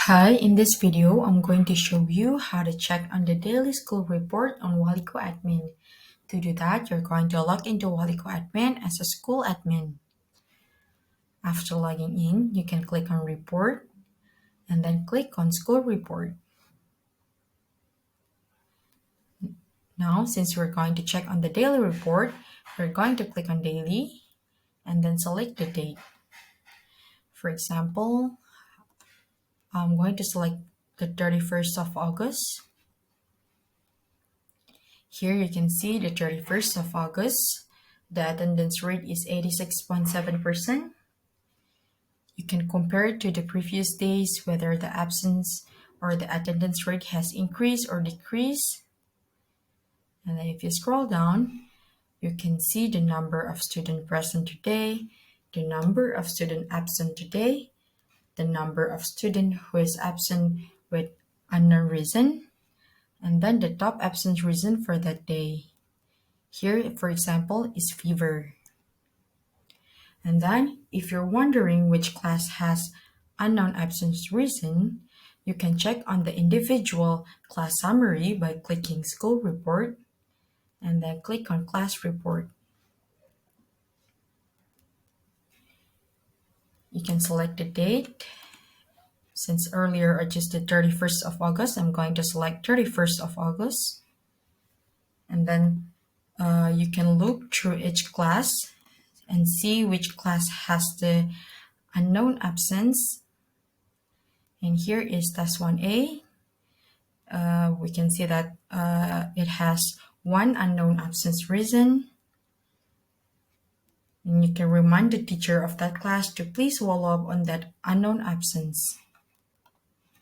Hi, in this video, I'm going to show you how to check on the daily school report on Waliku admin. To do that, you're going to log into Waliku admin as a school admin. After logging in, you can click on report and then click on school report. Now, since we're going to check on the daily report, we're going to click on daily and then select the date. For example, I'm going to select the 31st of August. Here you can see the 31st of August. The attendance rate is 86.7%. You can compare it to the previous days whether the absence or the attendance rate has increased or decreased. And then if you scroll down, you can see the number of students present today, the number of students absent today, the number of students who is absent with unknown reason, and then the top absence reason for that day. Here, for example, is fever. And then, if you're wondering which class has unknown absence reason, you can check on the individual class summary by clicking School Report and then click on Class Report. You can select the date. Since earlier I just did 31st of August, I'm going to select 31st of August. And then you can look through each class and see which class has the unknown absence. And here is task 1A. We can see that it has one unknown absence reason. And you can remind the teacher of that class to please follow up on that unknown absence.